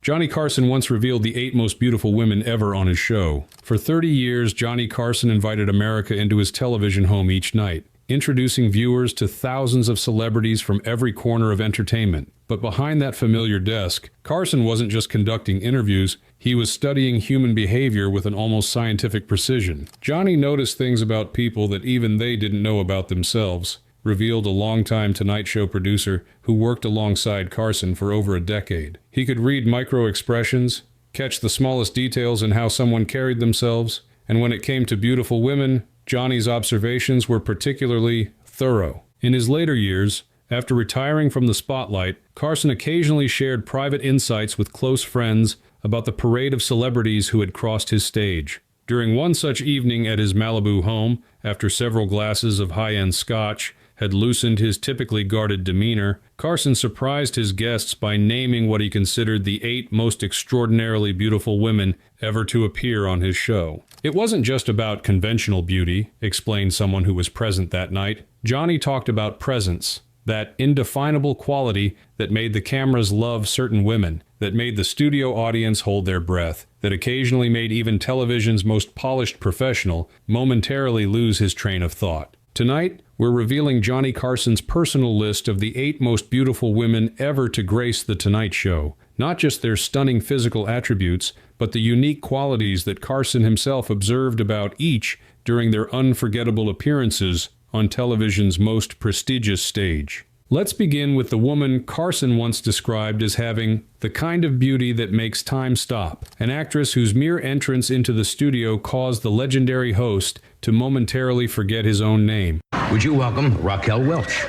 Johnny Carson once revealed the 8 most beautiful women ever on his show. For 30 years, Johnny Carson invited America into his television home each night, introducing viewers to thousands of celebrities from every corner of entertainment. But behind that familiar desk, Carson wasn't just conducting interviews, he was studying human behavior with an almost scientific precision. Johnny noticed things about people that even they didn't know about themselves, revealed a longtime Tonight Show producer who worked alongside Carson for over a decade. He could read micro-expressions, catch the smallest details in how someone carried themselves, and when it came to beautiful women, Johnny's observations were particularly thorough. In his later years, after retiring from the spotlight, Carson occasionally shared private insights with close friends about the parade of celebrities who had crossed his stage. During one such evening at his Malibu home, after several glasses of high-end scotch had loosened his typically guarded demeanor, Carson surprised his guests by naming what he considered the 8 most extraordinarily beautiful women ever to appear on his show. It wasn't just about conventional beauty, explained someone who was present that night. Johnny talked about presence, that indefinable quality that made the cameras love certain women, that made the studio audience hold their breath, that occasionally made even television's most polished professional momentarily lose his train of thought. Tonight, we're revealing Johnny Carson's personal list of the 8 most beautiful women ever to grace The Tonight Show. Not just their stunning physical attributes, but the unique qualities that Carson himself observed about each during their unforgettable appearances on television's most prestigious stage. Let's begin with the woman Carson once described as having the kind of beauty that makes time stop, an actress whose mere entrance into the studio caused the legendary host to momentarily forget his own name. Would you welcome Raquel Welch?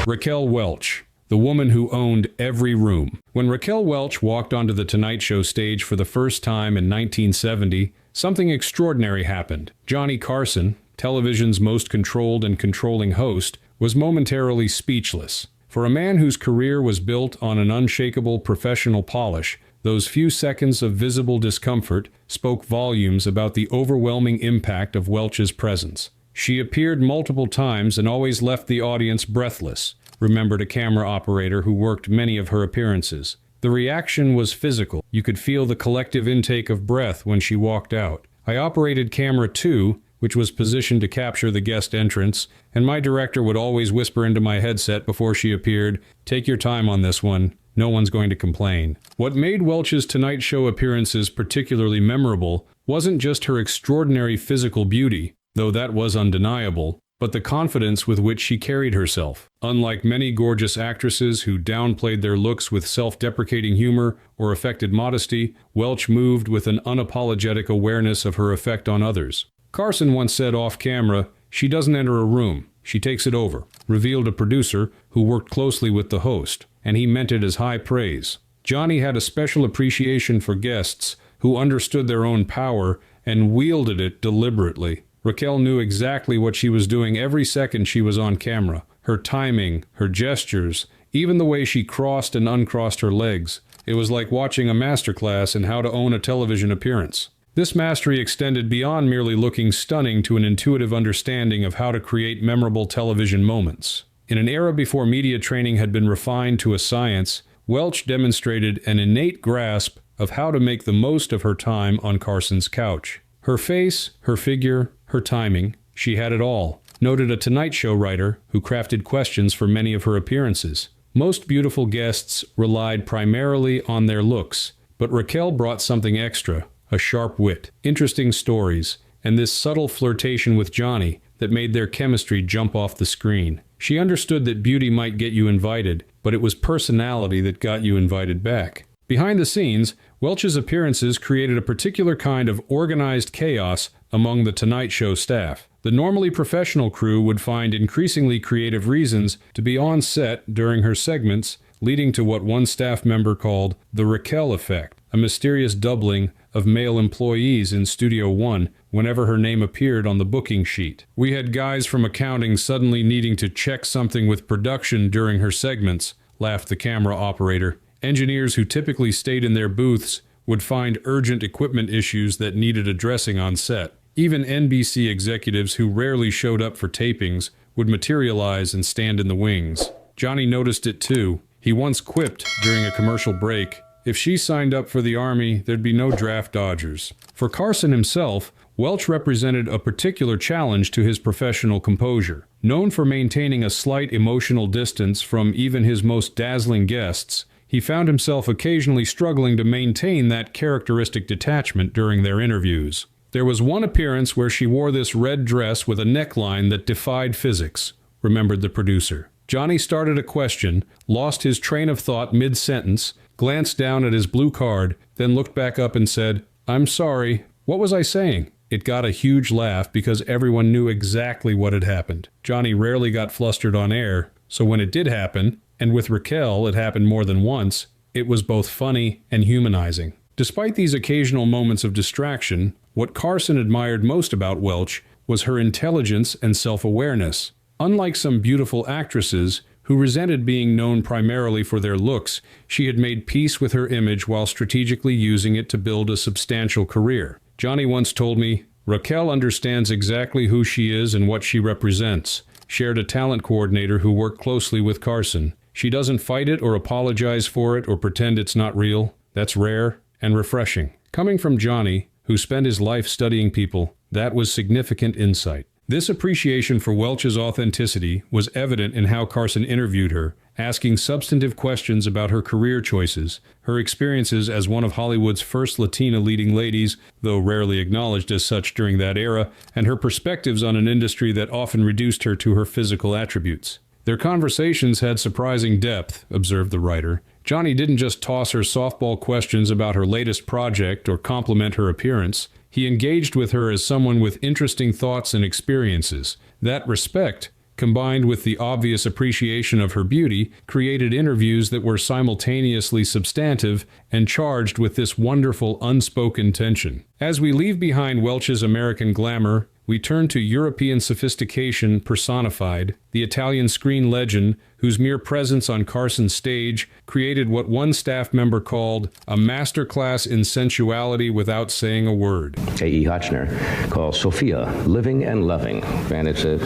Raquel Welch, the woman who owned every room. When Raquel Welch walked onto the Tonight Show stage for the first time in 1970, something extraordinary happened. Johnny Carson, television's most controlled and controlling host, was momentarily speechless. For a man whose career was built on an unshakable professional polish, those few seconds of visible discomfort spoke volumes about the overwhelming impact of Welch's presence. She appeared multiple times and always left the audience breathless, remembered a camera operator who worked many of her appearances. The reaction was physical. You could feel the collective intake of breath when she walked out. I operated camera 2, which was positioned to capture the guest entrance, and my director would always whisper into my headset before she appeared, "Take your time on this one. No one's going to complain." What made Welch's Tonight Show appearances particularly memorable wasn't just her extraordinary physical beauty, though that was undeniable, but the confidence with which she carried herself. Unlike many gorgeous actresses who downplayed their looks with self-deprecating humor or affected modesty, Welch moved with an unapologetic awareness of her effect on others. Carson once said off-camera, "She doesn't enter a room, she takes it over," revealed a producer who worked closely with the host, and he meant it as high praise. Johnny had a special appreciation for guests who understood their own power and wielded it deliberately. Raquel knew exactly what she was doing every second she was on camera. Her timing, her gestures, even the way she crossed and uncrossed her legs. It was like watching a masterclass in how to own a television appearance. This mastery extended beyond merely looking stunning to an intuitive understanding of how to create memorable television moments. In an era before media training had been refined to a science, Welch demonstrated an innate grasp of how to make the most of her time on Carson's couch. Her face, her figure, her timing, she had it all, noted a Tonight Show writer who crafted questions for many of her appearances. Most beautiful guests relied primarily on their looks, but Raquel brought something extra, a sharp wit, interesting stories, and this subtle flirtation with Johnny that made their chemistry jump off the screen. She understood that beauty might get you invited, but it was personality that got you invited back. Behind the scenes, Welch's appearances created a particular kind of organized chaos among the Tonight Show staff. The normally professional crew would find increasingly creative reasons to be on set during her segments, leading to what one staff member called the Raquel effect, a mysterious doubling of male employees in Studio One whenever her name appeared on the booking sheet. We had guys from accounting suddenly needing to check something with production during her segments, laughed the camera operator. Engineers who typically stayed in their booths would find urgent equipment issues that needed addressing on set. Even NBC executives who rarely showed up for tapings would materialize and stand in the wings. Johnny noticed it too. He once quipped during a commercial break, "If she signed up for the Army, there'd be no draft dodgers." For Carson himself, Welch represented a particular challenge to his professional composure. Known for maintaining a slight emotional distance from even his most dazzling guests, he found himself occasionally struggling to maintain that characteristic detachment during their interviews. There was one appearance where she wore this red dress with a neckline that defied physics, remembered the producer. Johnny started a question, lost his train of thought mid-sentence, glanced down at his blue card, then looked back up and said, "I'm sorry, what was I saying?" It got a huge laugh because everyone knew exactly what had happened. Johnny rarely got flustered on air, so when it did happen, and with Raquel it happened more than once, it was both funny and humanizing. Despite these occasional moments of distraction, what Carson admired most about Welch was her intelligence and self-awareness. Unlike some beautiful actresses who resented being known primarily for their looks, she had made peace with her image while strategically using it to build a substantial career. Johnny once told me, "Raquel understands exactly who she is and what she represents," shared a talent coordinator who worked closely with Carson. "She doesn't fight it or apologize for it or pretend it's not real. That's rare and refreshing." Coming from Johnny, who spent his life studying people, that was significant insight. This appreciation for Welch's authenticity was evident in how Carson interviewed her, asking substantive questions about her career choices, her experiences as one of Hollywood's first Latina leading ladies, though rarely acknowledged as such during that era, and her perspectives on an industry that often reduced her to her physical attributes. Their conversations had surprising depth, observed the writer. Johnny didn't just toss her softball questions about her latest project or compliment her appearance. He engaged with her as someone with interesting thoughts and experiences. That respect, combined with the obvious appreciation of her beauty, created interviews that were simultaneously substantive and charged with this wonderful unspoken tension. As we leave behind Welch's American glamour, we turn to European sophistication personified, the Italian screen legend whose mere presence on Carson's stage created what one staff member called a masterclass in sensuality without saying a word. A.E. Hotchner called Sophia Living and Loving. And it's a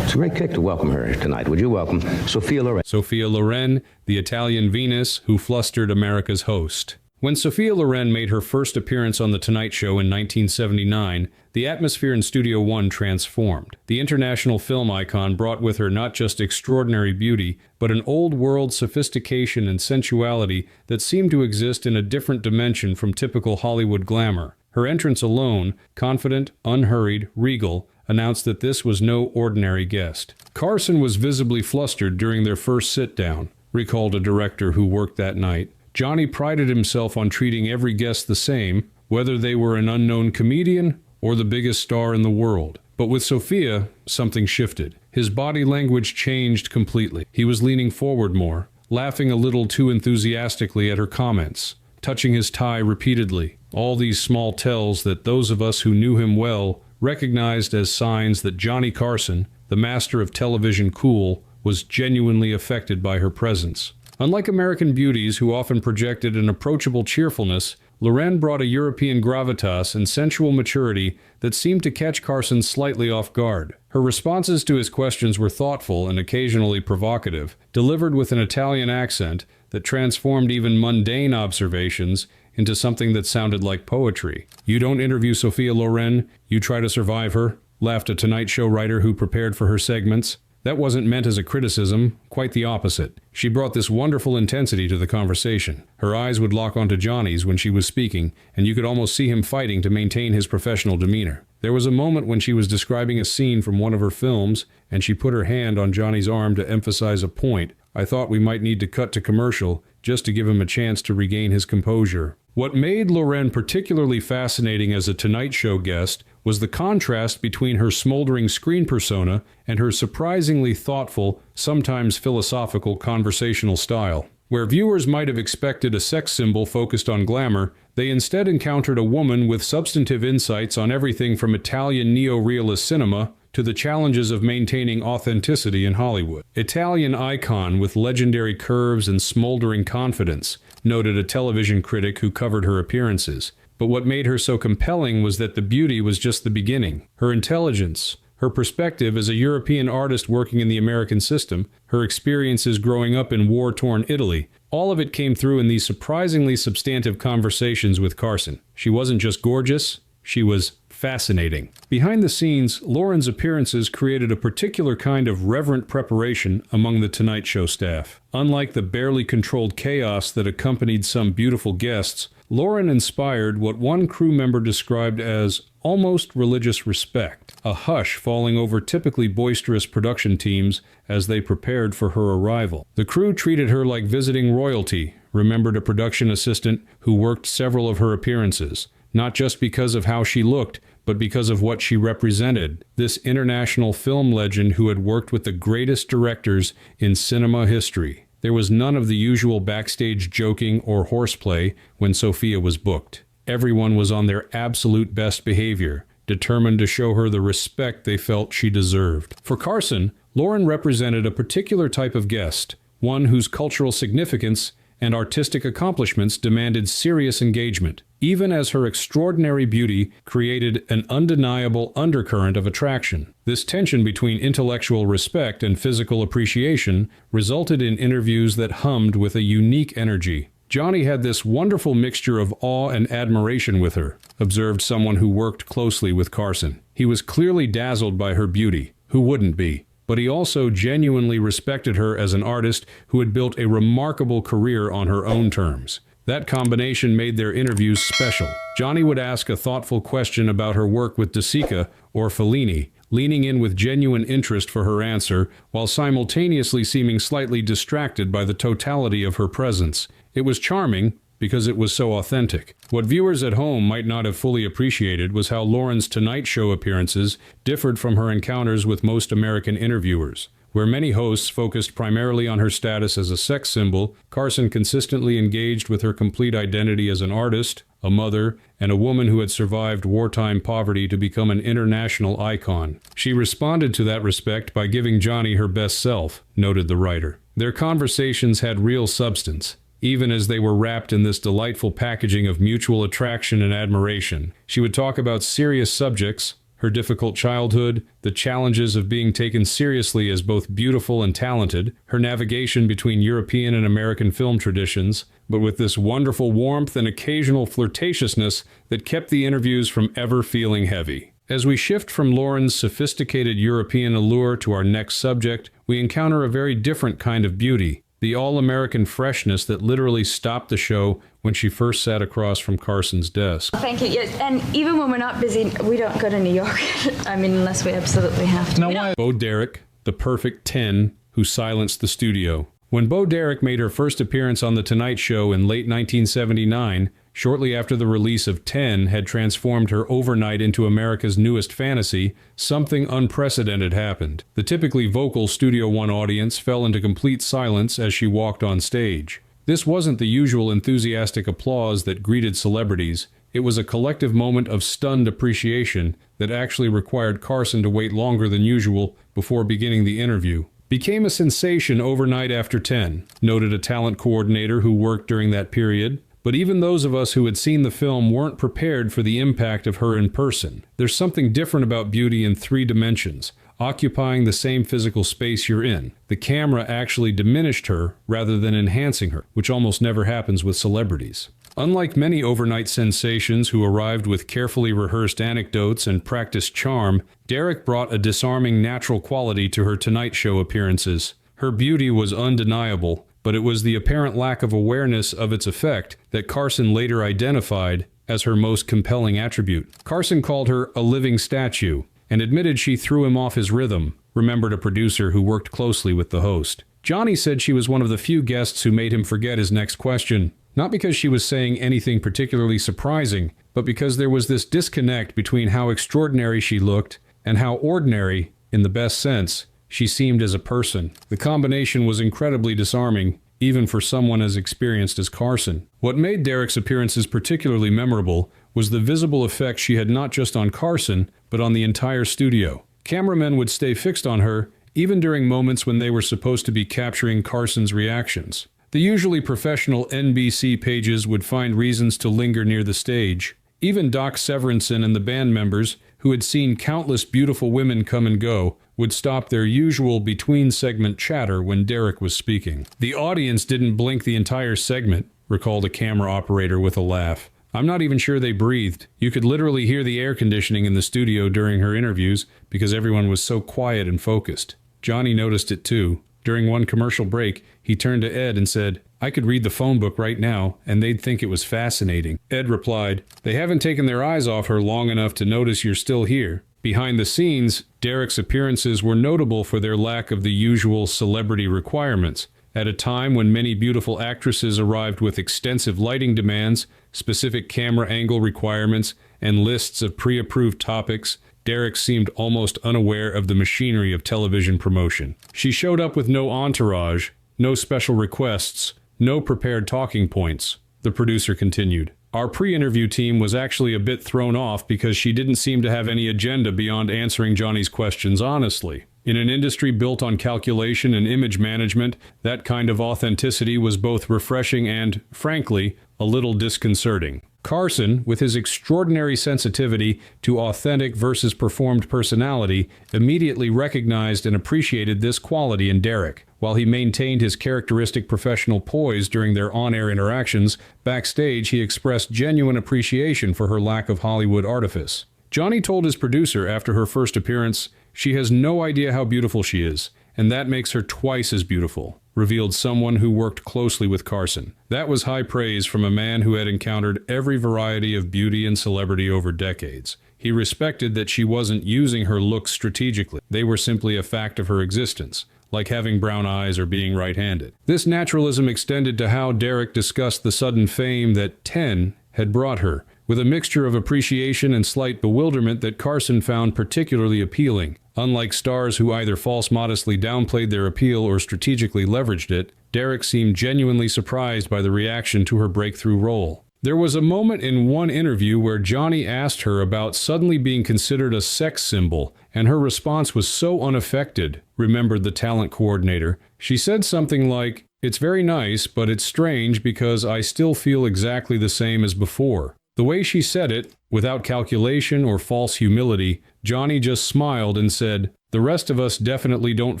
great kick to welcome her tonight. Would you welcome Sophia Loren? Sophia Loren, the Italian Venus who flustered America's host. When Sophia Loren made her first appearance on The Tonight Show in 1979, the atmosphere in Studio One transformed. The international film icon brought with her not just extraordinary beauty, but an old-world sophistication and sensuality that seemed to exist in a different dimension from typical Hollywood glamour. Her entrance alone, confident, unhurried, regal, announced that this was no ordinary guest. Carson was visibly flustered during their first sit-down, recalled a director who worked that night. Johnny prided himself on treating every guest the same, whether they were an unknown comedian or the biggest star in the world. But with Sophia, something shifted. His body language changed completely. He was leaning forward more, laughing a little too enthusiastically at her comments, touching his tie repeatedly. All these small tells that those of us who knew him well recognized as signs that Johnny Carson, the master of television cool, was genuinely affected by her presence. Unlike American beauties who often projected an approachable cheerfulness, Loren brought a European gravitas and sensual maturity that seemed to catch Carson slightly off guard. Her responses to his questions were thoughtful and occasionally provocative, delivered with an Italian accent that transformed even mundane observations into something that sounded like poetry. "You don't interview Sophia Loren, you try to survive her," laughed a Tonight Show writer who prepared for her segments. That wasn't meant as a criticism, quite the opposite. She brought this wonderful intensity to the conversation. Her eyes would lock onto Johnny's when she was speaking, and you could almost see him fighting to maintain his professional demeanor. There was a moment when she was describing a scene from one of her films, and she put her hand on Johnny's arm to emphasize a point. I thought we might need to cut to commercial, just to give him a chance to regain his composure. What made Loren particularly fascinating as a Tonight Show guest was the contrast between her smoldering screen persona and her surprisingly thoughtful, sometimes philosophical conversational style. Where viewers might have expected a sex symbol focused on glamour, they instead encountered a woman with substantive insights on everything from Italian neo-realist cinema to the challenges of maintaining authenticity in Hollywood. Italian icon with legendary curves and smoldering confidence, noted a television critic who covered her appearances. But what made her so compelling was that the beauty was just the beginning. Her intelligence, Her perspective as a European artist working in the American system, her experiences growing up in war-torn Italy, all of it came through in these surprisingly substantive conversations with Carson. She wasn't just gorgeous, she was fascinating. Behind the scenes, Lauren's appearances created a particular kind of reverent preparation among the Tonight Show staff. Unlike the barely controlled chaos that accompanied some beautiful guests, Lauren inspired what one crew member described as almost religious respect, a hush falling over typically boisterous production teams as they prepared for her arrival. The crew treated her like visiting royalty, remembered a production assistant who worked several of her appearances, not just because of how she looked, but because of what she represented. This international film legend who had worked with the greatest directors in cinema history. There was none of the usual backstage joking or horseplay when Sophia was booked. Everyone was on their absolute best behavior, determined to show her the respect they felt she deserved. For Carson, Lauren represented a particular type of guest, one whose cultural significance and artistic accomplishments demanded serious engagement, even as her extraordinary beauty created an undeniable undercurrent of attraction. This tension between intellectual respect and physical appreciation resulted in interviews that hummed with a unique energy. Johnny had this wonderful mixture of awe and admiration with her, observed someone who worked closely with Carson. He was clearly dazzled by her beauty. Who wouldn't be? But he also genuinely respected her as an artist who had built a remarkable career on her own terms. That combination made their interviews special. Johnny would ask a thoughtful question about her work with De Sica or Fellini, leaning in with genuine interest for her answer, while simultaneously seeming slightly distracted by the totality of her presence. It was charming, because it was so authentic. What viewers at home might not have fully appreciated was how Lauren's Tonight Show appearances differed from her encounters with most American interviewers. Where many hosts focused primarily on her status as a sex symbol, Carson consistently engaged with her complete identity as an artist, a mother, and a woman who had survived wartime poverty to become an international icon. She responded to that respect by giving Johnny her best self, noted the writer. Their conversations had real substance, even as they were wrapped in this delightful packaging of mutual attraction and admiration. She would talk about serious subjects, her difficult childhood, the challenges of being taken seriously as both beautiful and talented, her navigation between European and American film traditions, but with this wonderful warmth and occasional flirtatiousness that kept the interviews from ever feeling heavy. As we shift from Lauren's sophisticated European allure to our next subject, we encounter a very different kind of beauty. The all-American freshness that literally stopped the show when she first sat across from Carson's desk. Thank you. Yes, and even when we're not busy, we don't go to New York. I mean, unless we absolutely have to. Now why? Bo Derek, the perfect 10 who silenced the studio. When Bo Derek made her first appearance on The Tonight Show in late 1979, shortly after the release of 10 had transformed her overnight into America's newest fantasy, something unprecedented happened. The typically vocal Studio One audience fell into complete silence as she walked on stage. This wasn't the usual enthusiastic applause that greeted celebrities. It was a collective moment of stunned appreciation that actually required Carson to wait longer than usual before beginning the interview. Became a sensation overnight after 10, noted a talent coordinator who worked during that period. But even those of us who had seen the film weren't prepared for the impact of her in person. There's something different about beauty in 3 dimensions, occupying the same physical space you're in. The camera actually diminished her rather than enhancing her, which almost never happens with celebrities. Unlike many overnight sensations who arrived with carefully rehearsed anecdotes and practiced charm, Derek brought a disarming natural quality to her Tonight Show appearances. Her beauty was undeniable, but it was the apparent lack of awareness of its effect that Carson later identified as her most compelling attribute. Carson called her a living statue and admitted she threw him off his rhythm, remembered a producer who worked closely with the host. Johnny said she was one of the few guests who made him forget his next question, not because she was saying anything particularly surprising, but because there was this disconnect between how extraordinary she looked and how ordinary, in the best sense, she seemed as a person. The combination was incredibly disarming, even for someone as experienced as Carson. What made Derek's appearances particularly memorable was the visible effect she had not just on Carson, but on the entire studio. Cameramen would stay fixed on her, even during moments when they were supposed to be capturing Carson's reactions. The usually professional NBC pages would find reasons to linger near the stage. Even Doc Severinsen and the band members, who who had seen countless beautiful women come and go, would stop their usual between-segment chatter when Derek was speaking. "The audience didn't blink the entire segment," recalled a camera operator with a laugh. "I'm not even sure they breathed. You could literally hear the air conditioning in the studio during her interviews because everyone was so quiet and focused." Johnny noticed it too. During one commercial break, he turned to Ed and said, "I could read the phone book right now, and they'd think it was fascinating." Ed replied, "They haven't taken their eyes off her long enough to notice you're still here." Behind the scenes, Derek's appearances were notable for their lack of the usual celebrity requirements. At a time when many beautiful actresses arrived with extensive lighting demands, specific camera angle requirements, and lists of pre-approved topics, Derek seemed almost unaware of the machinery of television promotion. "She showed up with no entourage, no special requests, no prepared talking points," the producer continued. "Our pre-interview team was actually a bit thrown off because she didn't seem to have any agenda beyond answering Johnny's questions honestly. In an industry built on calculation and image management, that kind of authenticity was both refreshing and, frankly, a little disconcerting." Carson, with his extraordinary sensitivity to authentic versus performed personality, immediately recognized and appreciated this quality in Derek. While he maintained his characteristic professional poise during their on-air interactions, backstage he expressed genuine appreciation for her lack of Hollywood artifice. Johnny told his producer after her first appearance, "She has no idea how beautiful she is, and that makes her twice as beautiful," revealed someone who worked closely with Carson. That was high praise from a man who had encountered every variety of beauty and celebrity over decades. He respected that she wasn't using her looks strategically. They were simply a fact of her existence, like having brown eyes or being right-handed. This naturalism extended to how Derek discussed the sudden fame that 10 had brought her, with a mixture of appreciation and slight bewilderment that Carson found particularly appealing. Unlike stars who either false modestly downplayed their appeal or strategically leveraged it, Derek seemed genuinely surprised by the reaction to her breakthrough role. There was a moment in one interview where Johnny asked her about suddenly being considered a sex symbol, and her response was so unaffected, remembered the talent coordinator. She said something like, "It's very nice, but it's strange because I still feel exactly the same as before." The way she said it, without calculation or false humility, Johnny just smiled and said, "The rest of us definitely don't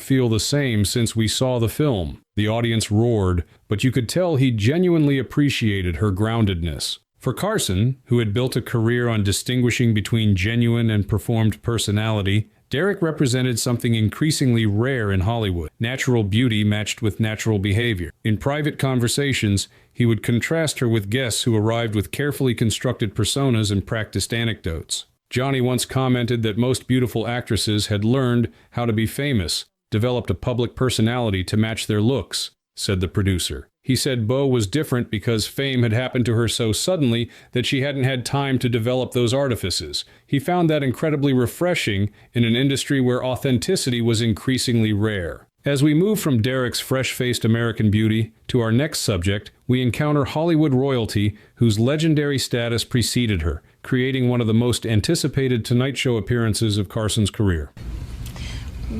feel the same since we saw the film." The audience roared, but you could tell he genuinely appreciated her groundedness. For Carson, who had built a career on distinguishing between genuine and performed personality, Derek represented something increasingly rare in Hollywood: natural beauty matched with natural behavior. In private conversations, he would contrast her with guests who arrived with carefully constructed personas and practiced anecdotes. Johnny once commented that most beautiful actresses had learned how to be famous, developed a public personality to match their looks, said the producer. He said Beau was different because fame had happened to her so suddenly that she hadn't had time to develop those artifices. He found that incredibly refreshing in an industry where authenticity was increasingly rare. As we move from Derek's fresh-faced American beauty to our next subject, we encounter Hollywood royalty whose legendary status preceded her, creating one of the most anticipated Tonight Show appearances of Carson's career.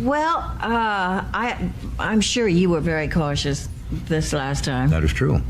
Well, I'm sure you were very cautious this last time. That is true.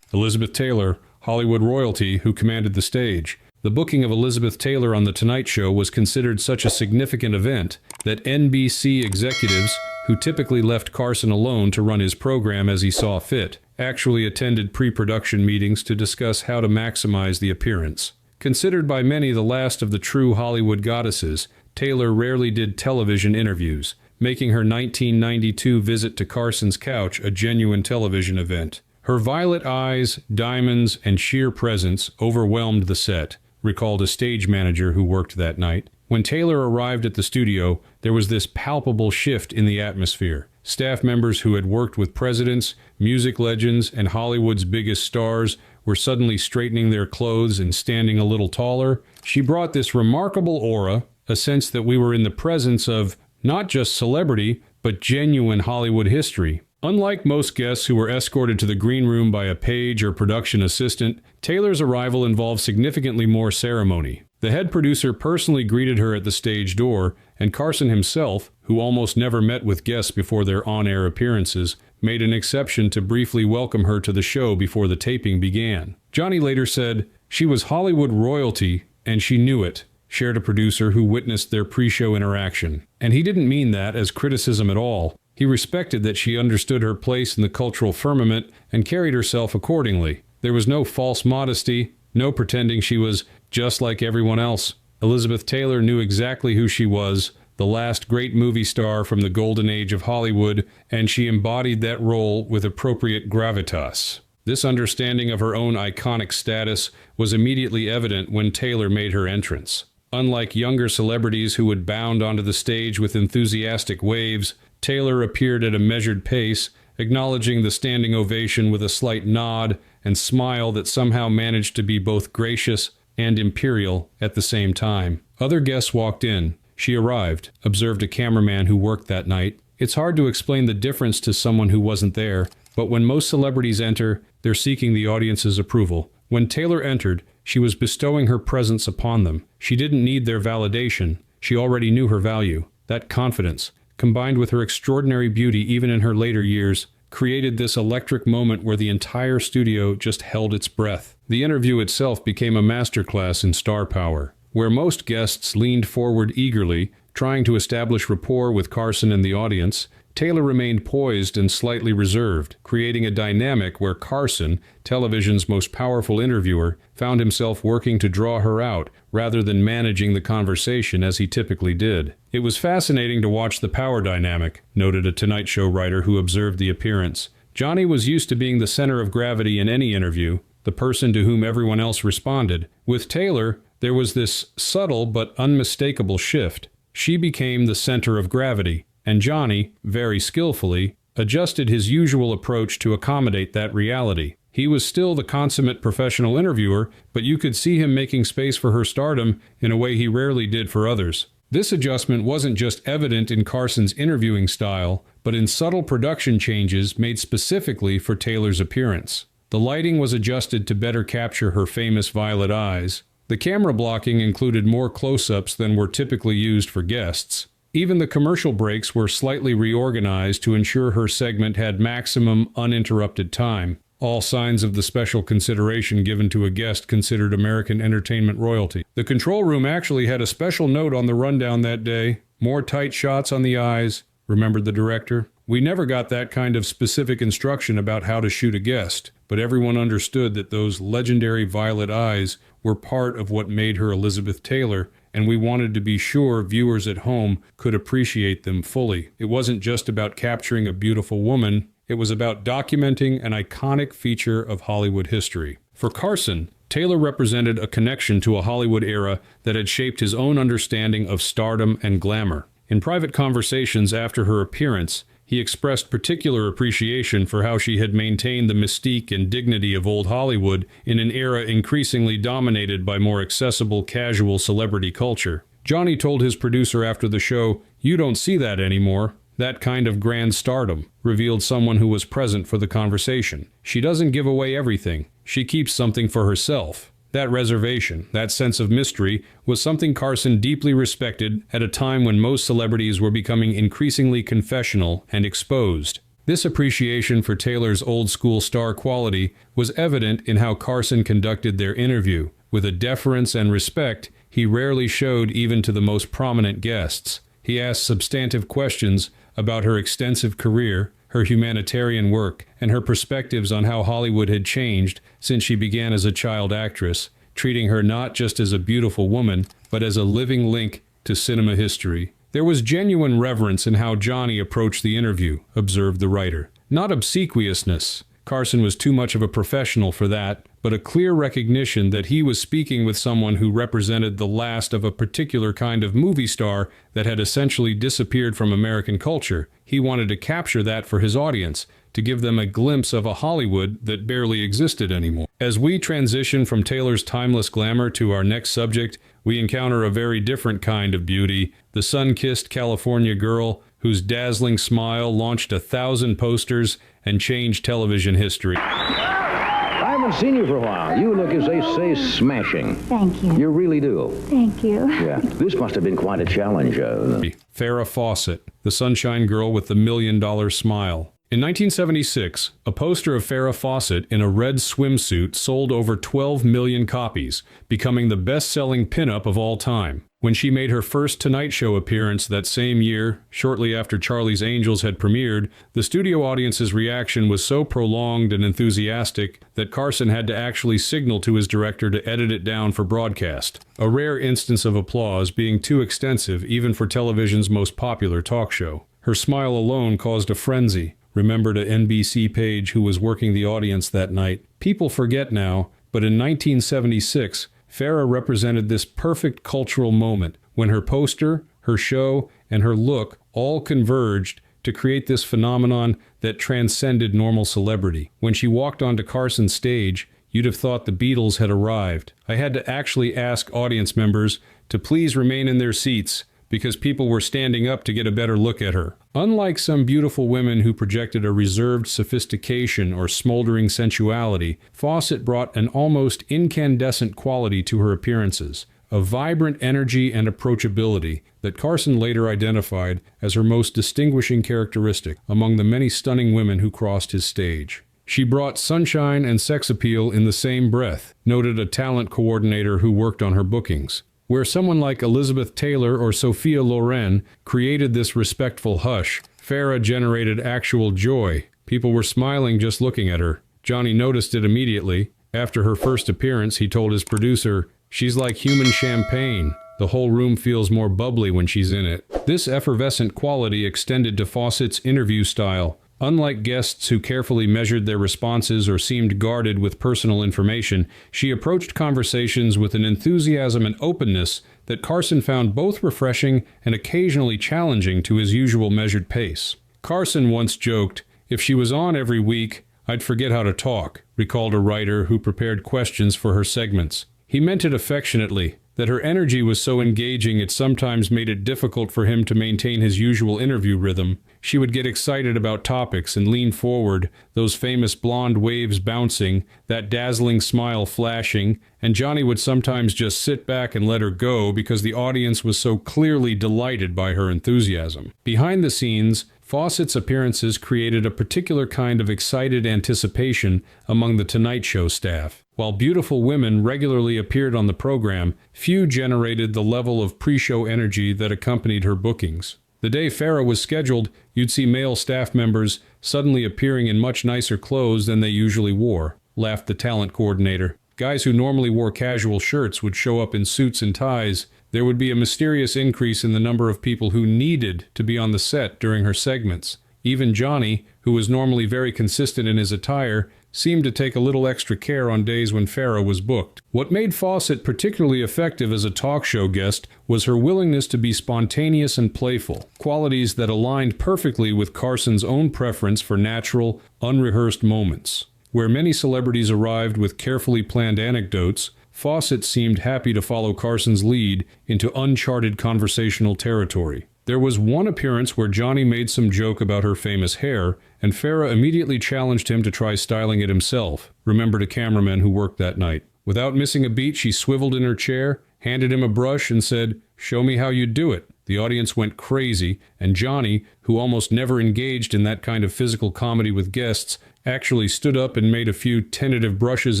Elizabeth Taylor, Hollywood royalty who commanded the stage. The booking of Elizabeth Taylor on The Tonight Show was considered such a significant event that NBC executives, who typically left Carson alone to run his program as he saw fit, actually attended pre-production meetings to discuss how to maximize the appearance. Considered by many the last of the true Hollywood goddesses, Taylor rarely did television interviews, making her 1992 visit to Carson's couch a genuine television event. Her violet eyes, diamonds, and sheer presence overwhelmed the set, recalled a stage manager who worked that night. When Taylor arrived at the studio, there was this palpable shift in the atmosphere. Staff members who had worked with presidents, music legends, and Hollywood's biggest stars were suddenly straightening their clothes and standing a little taller. She brought this remarkable aura, a sense that we were in the presence of not just celebrity, but genuine Hollywood history. Unlike most guests who were escorted to the green room by a page or production assistant, Taylor's arrival involved significantly more ceremony. The head producer personally greeted her at the stage door, and Carson himself, who almost never met with guests before their on-air appearances, made an exception to briefly welcome her to the show before the taping began. Johnny later said, "She was Hollywood royalty, and she knew it. shared a producer who witnessed their pre-show interaction. And he didn't mean that as criticism at all. He respected that she understood her place in the cultural firmament and carried herself accordingly. There was no false modesty, no pretending she was just like everyone else. Elizabeth Taylor knew exactly who she was, the last great movie star from the golden age of Hollywood, and she embodied that role with appropriate gravitas. This understanding of her own iconic status was immediately evident when Taylor made her entrance. Unlike younger celebrities who would bound onto the stage with enthusiastic waves, Taylor appeared at a measured pace, acknowledging the standing ovation with a slight nod and smile that somehow managed to be both gracious and imperial at the same time. Other guests walked in. She arrived, observed a cameraman who worked that night. It's hard to explain the difference to someone who wasn't there, but when most celebrities enter, they're seeking the audience's approval. When Taylor entered, she was bestowing her presence upon them. She didn't need their validation. She already knew her value. That confidence, combined with her extraordinary beauty even in her later years, created this electric moment where the entire studio just held its breath. The interview itself became a masterclass in star power, where most guests leaned forward eagerly, trying to establish rapport with Carson and the audience. Taylor remained poised and slightly reserved, creating a dynamic where Carson, television's most powerful interviewer, found himself working to draw her out rather than managing the conversation as he typically did. It was fascinating to watch the power dynamic, noted a Tonight Show writer who observed the appearance. Johnny was used to being the center of gravity in any interview, the person to whom everyone else responded. With Taylor, there was this subtle but unmistakable shift. She became the center of gravity, and Johnny, very skillfully, adjusted his usual approach to accommodate that reality. He was still the consummate professional interviewer, but you could see him making space for her stardom in a way he rarely did for others. This adjustment wasn't just evident in Carson's interviewing style, but in subtle production changes made specifically for Taylor's appearance. The lighting was adjusted to better capture her famous violet eyes. The camera blocking included more close-ups than were typically used for guests. Even the commercial breaks were slightly reorganized to ensure her segment had maximum uninterrupted time. All signs of the special consideration given to a guest considered American entertainment royalty. The control room actually had a special note on the rundown that day. More tight shots on the eyes, remembered the director. We never got that kind of specific instruction about how to shoot a guest, but everyone understood that those legendary violet eyes were part of what made her Elizabeth Taylor, and we wanted to be sure viewers at home could appreciate them fully. It wasn't just about capturing a beautiful woman, it was about documenting an iconic feature of Hollywood history. For Carson, Taylor represented a connection to a Hollywood era that had shaped his own understanding of stardom and glamour. In private conversations after her appearance, he expressed particular appreciation for how she had maintained the mystique and dignity of old Hollywood in an era increasingly dominated by more accessible, casual celebrity culture. Johnny told his producer after the show, "You don't see that anymore. That kind of grand stardom," revealed someone who was present for the conversation. "She doesn't give away everything. She keeps something for herself." That reservation, that sense of mystery, was something Carson deeply respected at a time when most celebrities were becoming increasingly confessional and exposed. This appreciation for Taylor's old-school star quality was evident in how Carson conducted their interview. With a deference and respect he rarely showed even to the most prominent guests. He asked substantive questions about her extensive career, her humanitarian work, and her perspectives on how Hollywood had changed since she began as a child actress, treating her not just as a beautiful woman, but as a living link to cinema history. There was genuine reverence in how Johnny approached the interview, observed the writer. Not obsequiousness. Carson was too much of a professional for that, but a clear recognition that he was speaking with someone who represented the last of a particular kind of movie star that had essentially disappeared from American culture. He wanted to capture that for his audience, to give them a glimpse of a Hollywood that barely existed anymore. As we transition from Taylor's timeless glamour to our next subject, we encounter a very different kind of beauty, the sun-kissed California girl whose dazzling smile launched 1,000 posters and changed television history. I haven't seen you for a while. You look, as they say, smashing. Thank you. You really do. Thank you. Yeah. This must have been quite a challenge. Farrah Fawcett, the sunshine girl with the $1 million smile. In 1976, a poster of Farrah Fawcett in a red swimsuit sold over 12 million copies, becoming the best-selling pinup of all time. When she made her first Tonight Show appearance that same year, shortly after Charlie's Angels had premiered, the studio audience's reaction was so prolonged and enthusiastic that Carson had to actually signal to his director to edit it down for broadcast, a rare instance of applause being too extensive even for television's most popular talk show. Her smile alone caused a frenzy, remembered a NBC page who was working the audience that night. People forget now, but in 1976, Farrah represented this perfect cultural moment when her poster, her show, and her look all converged to create this phenomenon that transcended normal celebrity. When she walked onto Carson's stage, you'd have thought the Beatles had arrived. I had to actually ask audience members to please remain in their seats because people were standing up to get a better look at her. Unlike some beautiful women who projected a reserved sophistication or smoldering sensuality, Fawcett brought an almost incandescent quality to her appearances, a vibrant energy and approachability that Carson later identified as her most distinguishing characteristic among the many stunning women who crossed his stage. She brought sunshine and sex appeal in the same breath, noted a talent coordinator who worked on her bookings. Where someone like Elizabeth Taylor or Sophia Loren created this respectful hush, Farrah generated actual joy. People were smiling just looking at her. Johnny noticed it immediately. After her first appearance, he told his producer, "She's like human champagne. The whole room feels more bubbly when she's in it." This effervescent quality extended to Fawcett's interview style. Unlike guests who carefully measured their responses or seemed guarded with personal information, she approached conversations with an enthusiasm and openness that Carson found both refreshing and occasionally challenging to his usual measured pace. Carson once joked, "If she was on every week, I'd forget how to talk," recalled a writer who prepared questions for her segments. He meant it affectionately, that her energy was so engaging it sometimes made it difficult for him to maintain his usual interview rhythm. She would get excited about topics and lean forward, those famous blonde waves bouncing, that dazzling smile flashing, and Johnny would sometimes just sit back and let her go because the audience was so clearly delighted by her enthusiasm. Behind the scenes, Fawcett's appearances created a particular kind of excited anticipation among the Tonight Show staff. While beautiful women regularly appeared on the program, few generated the level of pre-show energy that accompanied her bookings. The day Farrah was scheduled, you'd see male staff members suddenly appearing in much nicer clothes than they usually wore, laughed the talent coordinator. Guys who normally wore casual shirts would show up in suits and ties. There would be a mysterious increase in the number of people who needed to be on the set during her segments. Even Johnny, who was normally very consistent in his attire, seemed to take a little extra care on days when Farrah was booked. What made Fawcett particularly effective as a talk show guest was her willingness to be spontaneous and playful, qualities that aligned perfectly with Carson's own preference for natural, unrehearsed moments. Where many celebrities arrived with carefully planned anecdotes, Fawcett seemed happy to follow Carson's lead into uncharted conversational territory. There was one appearance where Johnny made some joke about her famous hair, and Farrah immediately challenged him to try styling it himself, remembered a cameraman who worked that night. Without missing a beat, she swiveled in her chair, handed him a brush, and said, "Show me how you do it." The audience went crazy, and Johnny, who almost never engaged in that kind of physical comedy with guests, actually stood up and made a few tentative brushes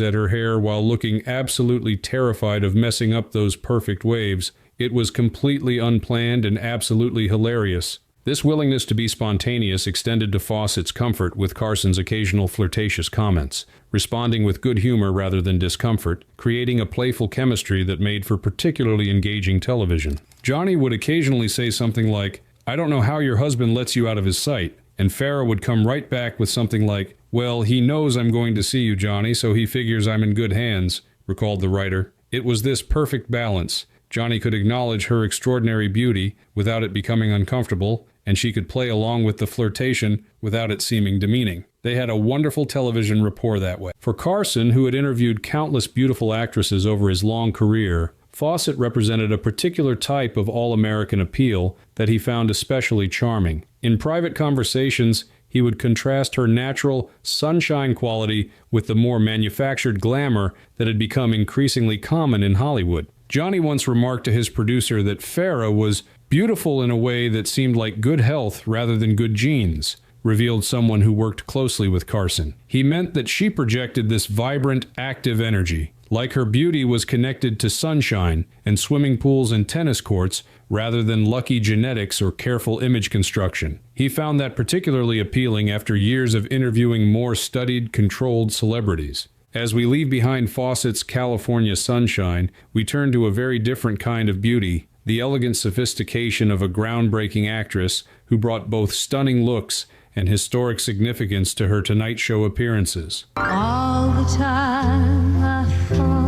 at her hair while looking absolutely terrified of messing up those perfect waves. It was completely unplanned and absolutely hilarious. This willingness to be spontaneous extended to Fawcett's comfort with Carson's occasional flirtatious comments, responding with good humor rather than discomfort, creating a playful chemistry that made for particularly engaging television. Johnny would occasionally say something like, "I don't know how your husband lets you out of his sight," and Farrah would come right back with something like, "Well, he knows I'm going to see you, Johnny, so he figures I'm in good hands," recalled the writer. It was this perfect balance. Johnny could acknowledge her extraordinary beauty without it becoming uncomfortable, and she could play along with the flirtation without it seeming demeaning. They had a wonderful television rapport that way. For Carson, who had interviewed countless beautiful actresses over his long career, Fawcett represented a particular type of all-American appeal that he found especially charming. In private conversations, he would contrast her natural, sunshine quality with the more manufactured glamour that had become increasingly common in Hollywood. Johnny once remarked to his producer that Farrah was beautiful in a way that seemed like good health rather than good genes. revealed someone who worked closely with Carson. He meant that she projected this vibrant, active energy, like her beauty was connected to sunshine and swimming pools and tennis courts rather than lucky genetics or careful image construction. He found that particularly appealing after years of interviewing more studied, controlled celebrities. As we leave behind Fawcett's California sunshine, we turn to a very different kind of beauty, the elegant sophistication of a groundbreaking actress who brought both stunning looks and historic significance to her Tonight Show appearances. All the time I thought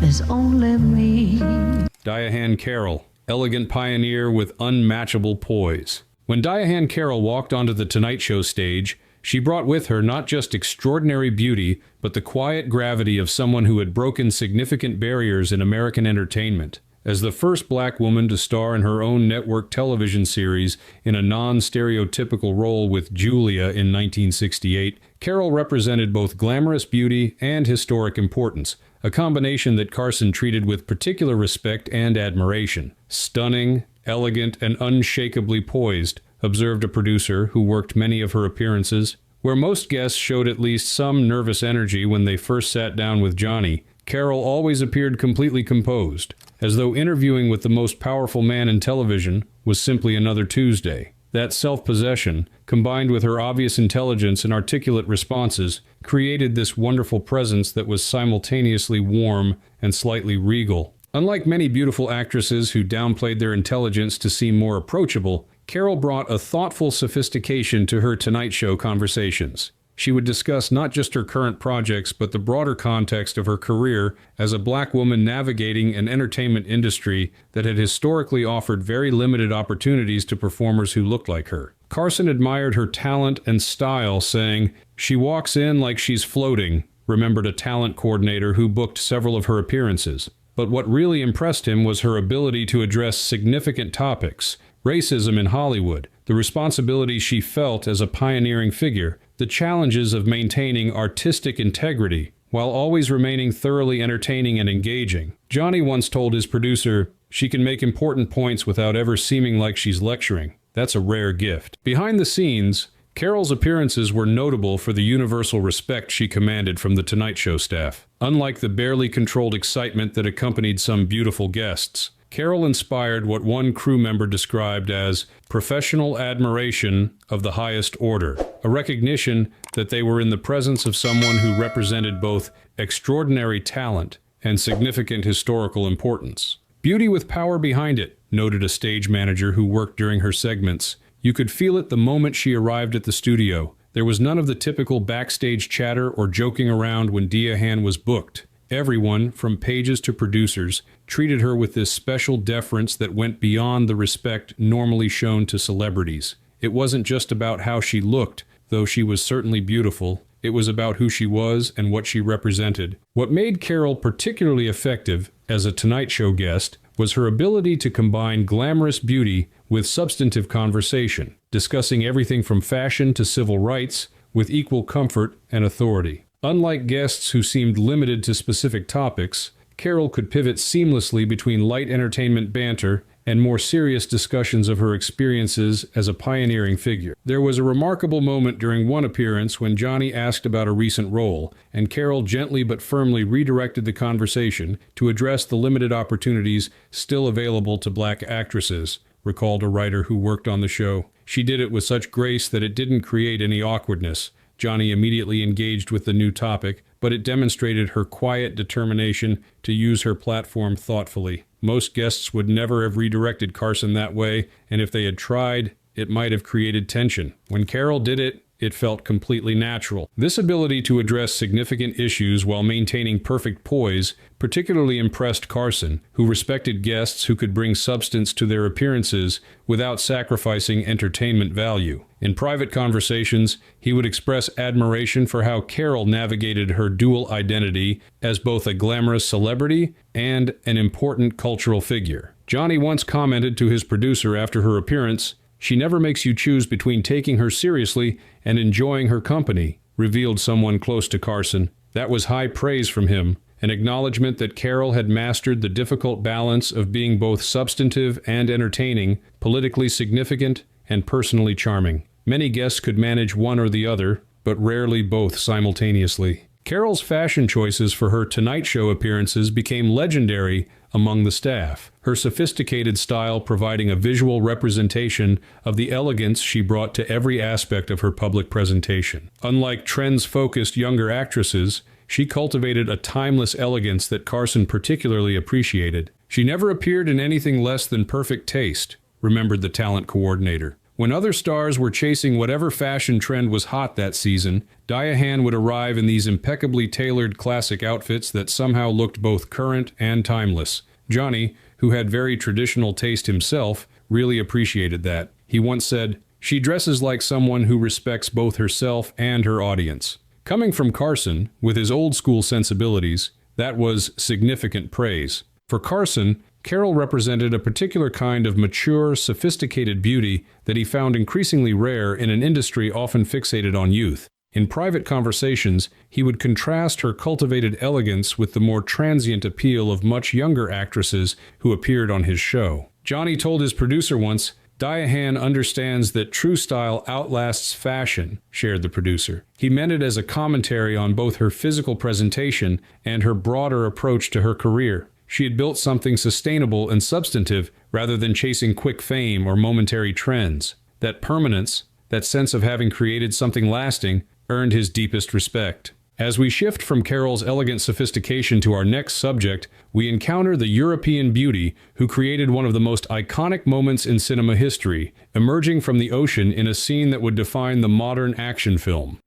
there's only me. Diane Carroll, elegant pioneer with unmatchable poise. When Diane Carroll walked onto the Tonight Show stage, she brought with her not just extraordinary beauty, but the quiet gravity of someone who had broken significant barriers in American entertainment. As the first black woman to star in her own network television series in a non-stereotypical role with Julia in 1968, Carroll represented both glamorous beauty and historic importance, a combination that Carson treated with particular respect and admiration. Stunning, elegant, and unshakably poised, observed a producer who worked many of her appearances. Where most guests showed at least some nervous energy when they first sat down with Johnny, Carroll always appeared completely composed, as though interviewing with the most powerful man in television was simply another Tuesday. That self-possession, combined with her obvious intelligence and articulate responses, created this wonderful presence that was simultaneously warm and slightly regal. Unlike many beautiful actresses who downplayed their intelligence to seem more approachable, Carroll brought a thoughtful sophistication to her Tonight Show conversations. She would discuss not just her current projects, but the broader context of her career as a black woman navigating an entertainment industry that had historically offered very limited opportunities to performers who looked like her. Carson admired her talent and style, saying, "She walks in like she's floating," remembered a talent coordinator who booked several of her appearances. But what really impressed him was her ability to address significant topics: racism in Hollywood, the responsibility she felt as a pioneering figure, the challenges of maintaining artistic integrity while always remaining thoroughly entertaining and engaging. Johnny once told his producer, "She can make important points without ever seeming like she's lecturing. That's a rare gift." Behind the scenes, Carroll's appearances were notable for the universal respect she commanded from the Tonight Show staff. Unlike the barely controlled excitement that accompanied some beautiful guests, Carroll inspired what one crew member described as professional admiration of the highest order, a recognition that they were in the presence of someone who represented both extraordinary talent and significant historical importance. "Beauty with power behind it," noted a stage manager who worked during her segments. "You could feel it the moment she arrived at the studio. There was none of the typical backstage chatter or joking around when Diane was booked. Everyone, from pages to producers, treated her with this special deference that went beyond the respect normally shown to celebrities. It wasn't just about how she looked, though she was certainly beautiful. It was about who she was and what she represented." What made Carroll particularly effective as a Tonight Show guest was her ability to combine glamorous beauty with substantive conversation, discussing everything from fashion to civil rights with equal comfort and authority. Unlike guests who seemed limited to specific topics, Carroll could pivot seamlessly between light entertainment banter and more serious discussions of her experiences as a pioneering figure. There was a remarkable moment during one appearance when Johnny asked about a recent role, and Carroll gently but firmly redirected the conversation to address the limited opportunities still available to black actresses, recalled a writer who worked on the show. She did it with such grace that it didn't create any awkwardness. Johnny immediately engaged with the new topic, but it demonstrated her quiet determination to use her platform thoughtfully. Most guests would never have redirected Carson that way, and if they had tried, it might have created tension. When Carroll did it, it felt completely natural. This ability to address significant issues while maintaining perfect poise particularly impressed Carson, who respected guests who could bring substance to their appearances without sacrificing entertainment value. In private conversations, he would express admiration for how Carroll navigated her dual identity as both a glamorous celebrity and an important cultural figure. Johnny once commented to his producer after her appearance, "She never makes you choose between taking her seriously and enjoying her company," revealed someone close to Carson. That was high praise from him, an acknowledgement that Carol had mastered the difficult balance of being both substantive and entertaining, politically significant, and personally charming. Many guests could manage one or the other, but rarely both simultaneously. Carol's fashion choices for her Tonight Show appearances became legendary among the staff, her sophisticated style providing a visual representation of the elegance she brought to every aspect of her public presentation. Unlike trends-focused younger actresses, she cultivated a timeless elegance that Carson particularly appreciated. She never appeared in anything less than perfect taste, remembered the talent coordinator. When other stars were chasing whatever fashion trend was hot that season, Diane would arrive in these impeccably tailored classic outfits that somehow looked both current and timeless. Johnny, who had very traditional taste himself, really appreciated that. He once said, "She dresses like someone who respects both herself and her audience." Coming from Carson, with his old-school sensibilities, that was significant praise. For Carson, Carol represented a particular kind of mature, sophisticated beauty that he found increasingly rare in an industry often fixated on youth. In private conversations, he would contrast her cultivated elegance with the more transient appeal of much younger actresses who appeared on his show. Johnny told his producer once, "Diane understands that true style outlasts fashion," shared the producer. He meant it as a commentary on both her physical presentation and her broader approach to her career. She had built something sustainable and substantive rather than chasing quick fame or momentary trends. That permanence, that sense of having created something lasting, earned his deepest respect. As we shift from Carol's elegant sophistication to our next subject, we encounter the European beauty who created one of the most iconic moments in cinema history, emerging from the ocean in a scene that would define the modern action film.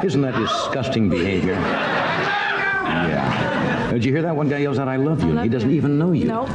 Isn't that disgusting behavior? Yeah. Did you hear that? One guy yells out, "I love you." He doesn't even know you. No.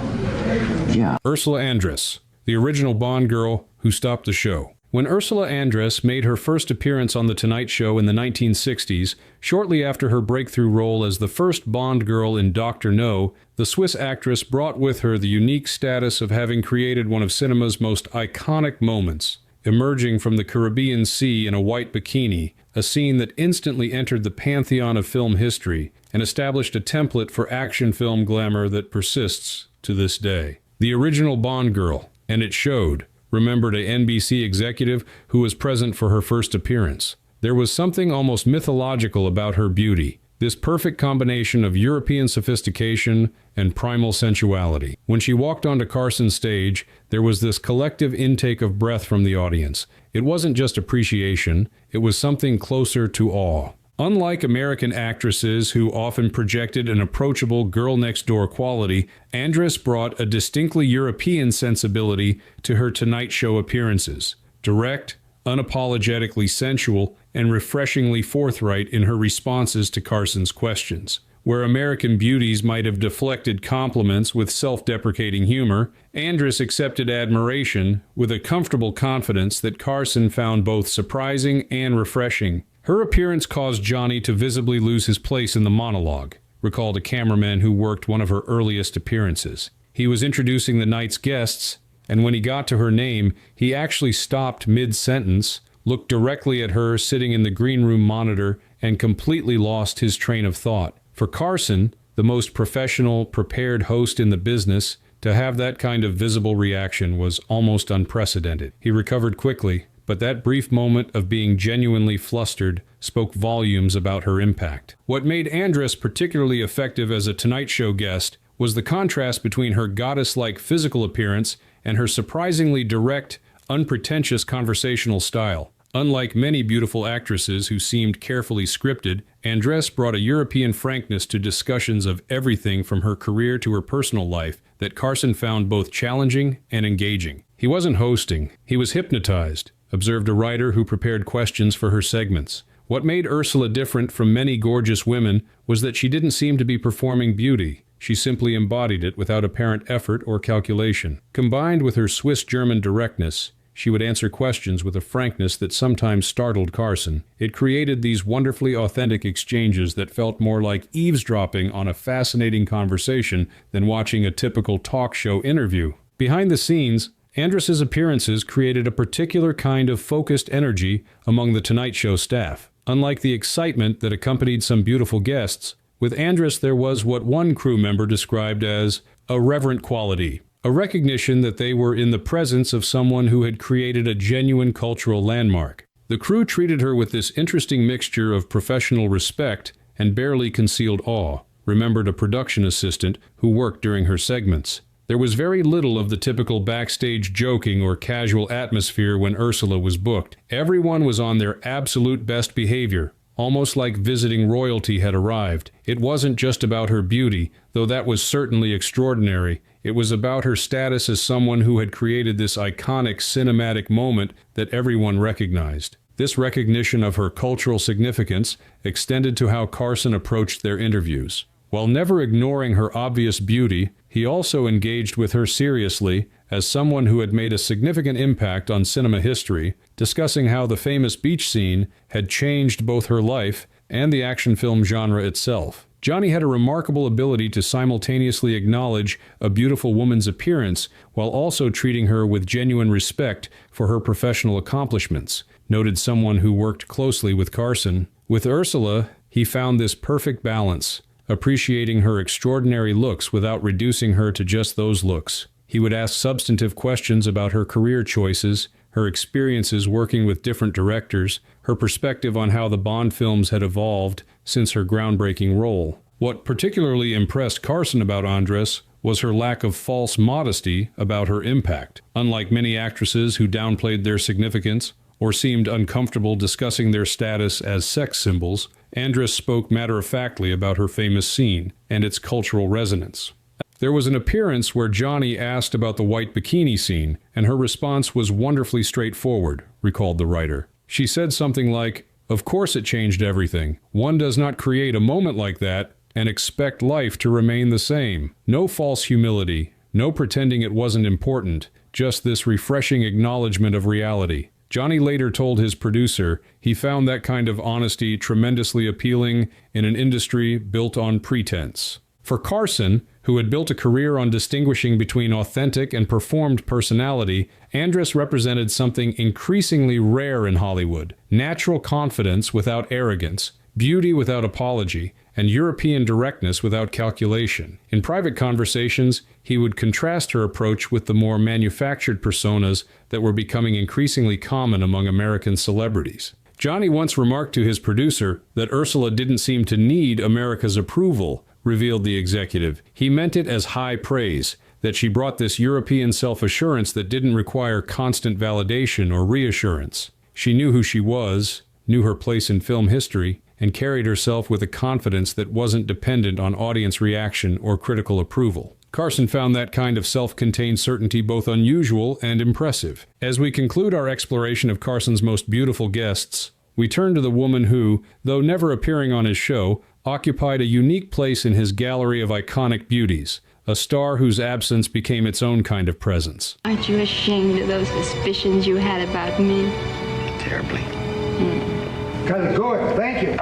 Yeah. Ursula Andress, the original Bond girl who stopped the show. When Ursula Andress made her first appearance on The Tonight Show in the 1960s, shortly after her breakthrough role as the first Bond girl in Dr. No, the Swiss actress brought with her the unique status of having created one of cinema's most iconic moments, emerging from the Caribbean Sea in a white bikini, a scene that instantly entered the pantheon of film history and established a template for action film glamour that persists to this day. The original Bond girl, and it showed, remembered a NBC executive who was present for her first appearance. There was something almost mythological about her beauty, this perfect combination of European sophistication and primal sensuality. When she walked onto Carson's stage, there was this collective intake of breath from the audience. It wasn't just appreciation, it was something closer to awe. Unlike American actresses who often projected an approachable girl-next-door quality, Andress brought a distinctly European sensibility to her Tonight Show appearances. Direct, unapologetically sensual, and refreshingly forthright in her responses to Carson's questions. Where American beauties might have deflected compliments with self-deprecating humor, Andress accepted admiration with a comfortable confidence that Carson found both surprising and refreshing. Her appearance caused Johnny to visibly lose his place in the monologue, recalled a cameraman who worked one of her earliest appearances. He was introducing the night's guests, and when he got to her name, he actually stopped mid-sentence, looked directly at her sitting in the green room monitor, and completely lost his train of thought. For Carson, the most professional, prepared host in the business, to have that kind of visible reaction was almost unprecedented. He recovered quickly, but that brief moment of being genuinely flustered spoke volumes about her impact. What made Andress particularly effective as a Tonight Show guest was the contrast between her goddess-like physical appearance and her surprisingly direct, unpretentious conversational style. Unlike many beautiful actresses who seemed carefully scripted, Andress brought a European frankness to discussions of everything from her career to her personal life that Carson found both challenging and engaging. He wasn't hosting, he was hypnotized, observed a writer who prepared questions for her segments. What made Ursula different from many gorgeous women was that she didn't seem to be performing beauty. She simply embodied it without apparent effort or calculation. Combined with her Swiss-German directness, she would answer questions with a frankness that sometimes startled Carson. It created these wonderfully authentic exchanges that felt more like eavesdropping on a fascinating conversation than watching a typical talk show interview. Behind the scenes, Andress's appearances created a particular kind of focused energy among the Tonight Show staff. Unlike the excitement that accompanied some beautiful guests, With Andress, there was what one crew member described as a reverent quality, a recognition that they were in the presence of someone who had created a genuine cultural landmark. The crew treated her with this interesting mixture of professional respect and barely concealed awe, remembered a production assistant who worked during her segments. There was very little of the typical backstage joking or casual atmosphere when Ursula was booked. Everyone was on their absolute best behavior, almost like visiting royalty had arrived. It wasn't just about her beauty, though that was certainly extraordinary. It was about her status as someone who had created this iconic cinematic moment that everyone recognized. This recognition of her cultural significance extended to how Carson approached their interviews. While never ignoring her obvious beauty, he also engaged with her seriously as someone who had made a significant impact on cinema history, discussing how the famous beach scene had changed both her life and the action film genre itself. Johnny had a remarkable ability to simultaneously acknowledge a beautiful woman's appearance while also treating her with genuine respect for her professional accomplishments, noted someone who worked closely with Carson. With Ursula, he found this perfect balance, appreciating her extraordinary looks without reducing her to just those looks. He would ask substantive questions about her career choices, her experiences working with different directors, her perspective on how the Bond films had evolved since her groundbreaking role. What particularly impressed Carson about Andress was her lack of false modesty about her impact. Unlike many actresses who downplayed their significance or seemed uncomfortable discussing their status as sex symbols, Andress spoke matter-of-factly about her famous scene and its cultural resonance. There was an appearance where Johnny asked about the white bikini scene, and her response was wonderfully straightforward, recalled the writer. She said something like, "Of course it changed everything. One does not create a moment like that and expect life to remain the same. No false humility, no pretending it wasn't important, just this refreshing acknowledgement of reality." Johnny later told his producer he found that kind of honesty tremendously appealing in an industry built on pretense. For Carson, who had built a career on distinguishing between authentic and performed personality, Andress represented something increasingly rare in Hollywood: natural confidence without arrogance, beauty without apology, and European directness without calculation. In private conversations, he would contrast her approach with the more manufactured personas that were becoming increasingly common among American celebrities. Johnny once remarked to his producer that Ursula didn't seem to need America's approval, revealed the executive. He meant it as high praise, that she brought this European self-assurance that didn't require constant validation or reassurance. She knew who she was, knew her place in film history, and carried herself with a confidence that wasn't dependent on audience reaction or critical approval. Carson found that kind of self-contained certainty both unusual and impressive. As we conclude our exploration of Carson's most beautiful guests, we turn to the woman who, though never appearing on his show, occupied a unique place in his gallery of iconic beauties, a star whose absence became its own kind of presence. Aren't you ashamed of those suspicions you had about me? Terribly. Cut it, good, thank you.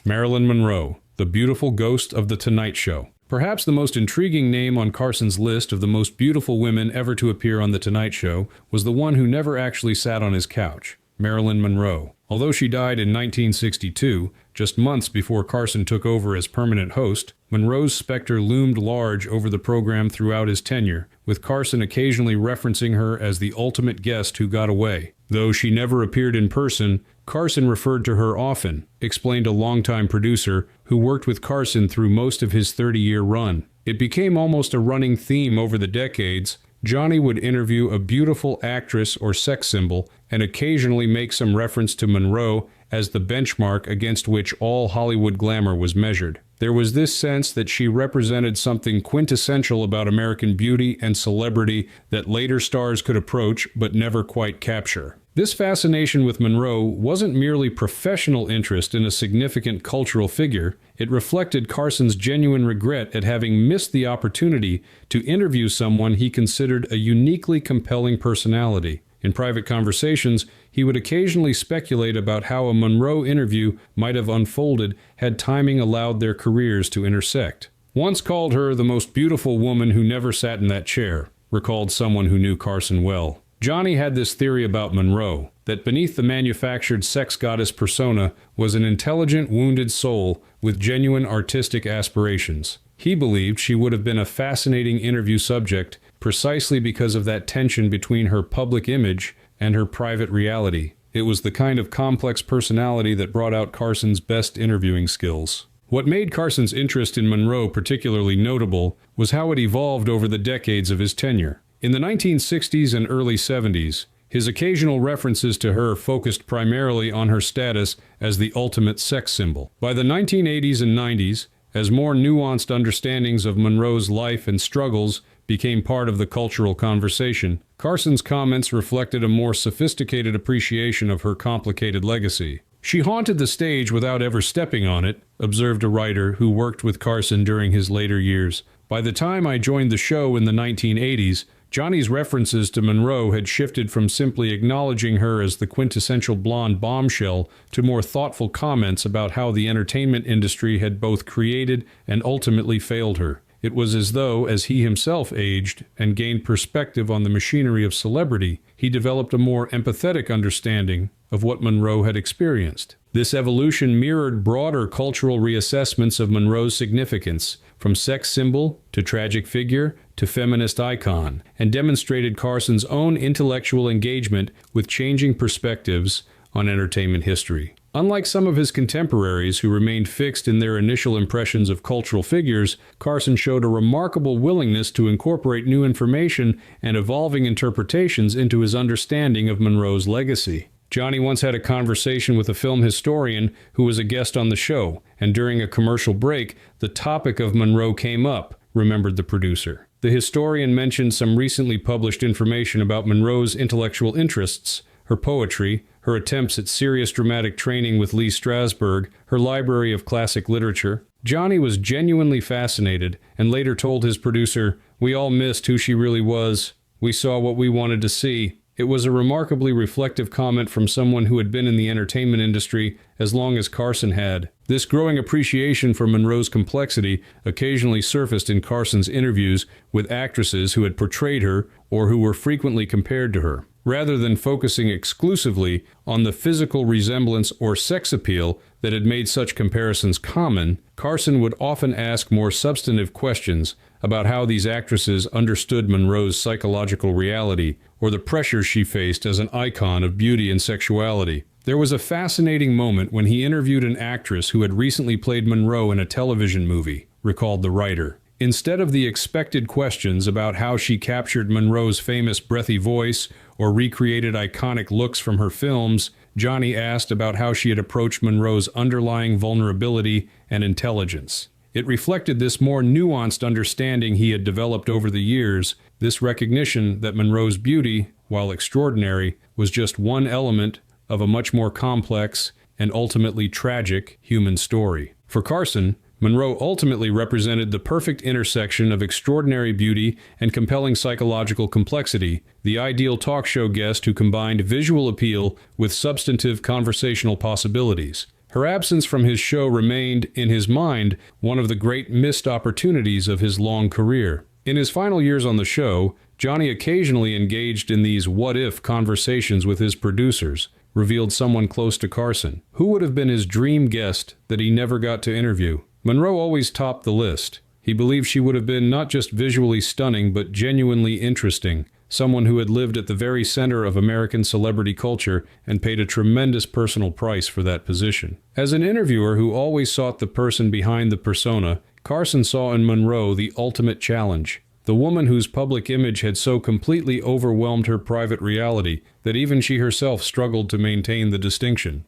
Marilyn Monroe, the beautiful ghost of The Tonight Show. Perhaps the most intriguing name on Carson's list of the most beautiful women ever to appear on The Tonight Show was the one who never actually sat on his couch, Marilyn Monroe. Although she died in 1962, just months before Carson took over as permanent host, Monroe's specter loomed large over the program throughout his tenure, with Carson occasionally referencing her as the ultimate guest who got away. Though she never appeared in person, Carson referred to her often, explained a longtime producer who worked with Carson through most of his 30-year run. It became almost a running theme over the decades. Johnny would interview a beautiful actress or sex symbol and occasionally make some reference to Monroe as the benchmark against which all Hollywood glamour was measured. There was this sense that she represented something quintessential about American beauty and celebrity that later stars could approach but never quite capture. This fascination with Monroe wasn't merely professional interest in a significant cultural figure. It reflected Carson's genuine regret at having missed the opportunity to interview someone he considered a uniquely compelling personality. In private conversations, he would occasionally speculate about how a Monroe interview might have unfolded had timing allowed their careers to intersect. Once called her the most beautiful woman who never sat in that chair, recalled someone who knew Carson well. Johnny had this theory about Monroe. that beneath the manufactured sex goddess persona was an intelligent, wounded soul with genuine artistic aspirations. He believed she would have been a fascinating interview subject precisely because of that tension between her public image and her private reality. It was the kind of complex personality that brought out Carson's best interviewing skills. What made Carson's interest in Monroe particularly notable was how it evolved over the decades of his tenure. In the 1960s and early 70s, his occasional references to her focused primarily on her status as the ultimate sex symbol. By the 1980s and 90s, as more nuanced understandings of Monroe's life and struggles became part of the cultural conversation, Carson's comments reflected a more sophisticated appreciation of her complicated legacy. "She haunted the stage without ever stepping on it," observed a writer who worked with Carson during his later years. "By the time I joined the show in the 1980s, Johnny's references to Monroe had shifted from simply acknowledging her as the quintessential blonde bombshell to more thoughtful comments about how the entertainment industry had both created and ultimately failed her. It was as though, as he himself aged and gained perspective on the machinery of celebrity, he developed a more empathetic understanding of what Monroe had experienced. This evolution mirrored broader cultural reassessments of Monroe's significance, from sex symbol to tragic figure to feminist icon, and demonstrated Carson's own intellectual engagement with changing perspectives on entertainment history. Unlike some of his contemporaries who remained fixed in their initial impressions of cultural figures, Carson showed a remarkable willingness to incorporate new information and evolving interpretations into his understanding of Monroe's legacy. Johnny once had a conversation with a film historian who was a guest on the show, and during a commercial break, the topic of Monroe came up, remembered the producer. The historian mentioned some recently published information about Monroe's intellectual interests, her poetry, her attempts at serious dramatic training with Lee Strasberg, her library of classic literature. Johnny was genuinely fascinated and later told his producer, "We all missed who she really was. We saw what we wanted to see." It was a remarkably reflective comment from someone who had been in the entertainment industry as long as Carson had. This growing appreciation for Monroe's complexity occasionally surfaced in Carson's interviews with actresses who had portrayed her or who were frequently compared to her. Rather than focusing exclusively on the physical resemblance or sex appeal that had made such comparisons common, Carson would often ask more substantive questions about how these actresses understood Monroe's psychological reality or the pressures she faced as an icon of beauty and sexuality. There was a fascinating moment when he interviewed an actress who had recently played Monroe in a television movie, recalled the writer. Instead of the expected questions about how she captured Monroe's famous breathy voice or recreated iconic looks from her films, Johnny asked about how she had approached Monroe's underlying vulnerability and intelligence. It reflected this more nuanced understanding he had developed over the years, this recognition that Monroe's beauty, while extraordinary, was just one element of a much more complex and ultimately tragic human story. For Carson, Monroe ultimately represented the perfect intersection of extraordinary beauty and compelling psychological complexity, the ideal talk show guest who combined visual appeal with substantive conversational possibilities. Her absence from his show remained, in his mind, one of the great missed opportunities of his long career. In his final years on the show, Johnny occasionally engaged in these what-if conversations with his producers, revealed someone close to Carson. Who would have been his dream guest that he never got to interview? Monroe always topped the list. He believed she would have been not just visually stunning, but genuinely interesting, someone who had lived at the very center of American celebrity culture and paid a tremendous personal price for that position. As an interviewer who always sought the person behind the persona, Carson saw in Monroe the ultimate challenge, the woman whose public image had so completely overwhelmed her private reality that even she herself struggled to maintain the distinction.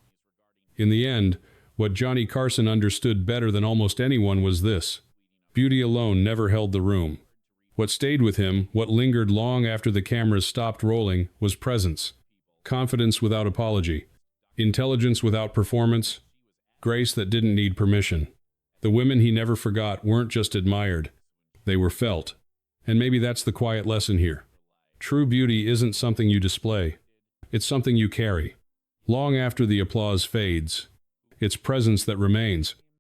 In the end, what Johnny Carson understood better than almost anyone was this: beauty alone never held the room. What stayed with him, what lingered long after the cameras stopped rolling, was presence. Confidence without apology. Intelligence without performance. Grace that didn't need permission. The women he never forgot weren't just admired. They were felt. And maybe that's the quiet lesson here. True beauty isn't something you display. It's something you carry. Long after the applause fades, it's presence that remains.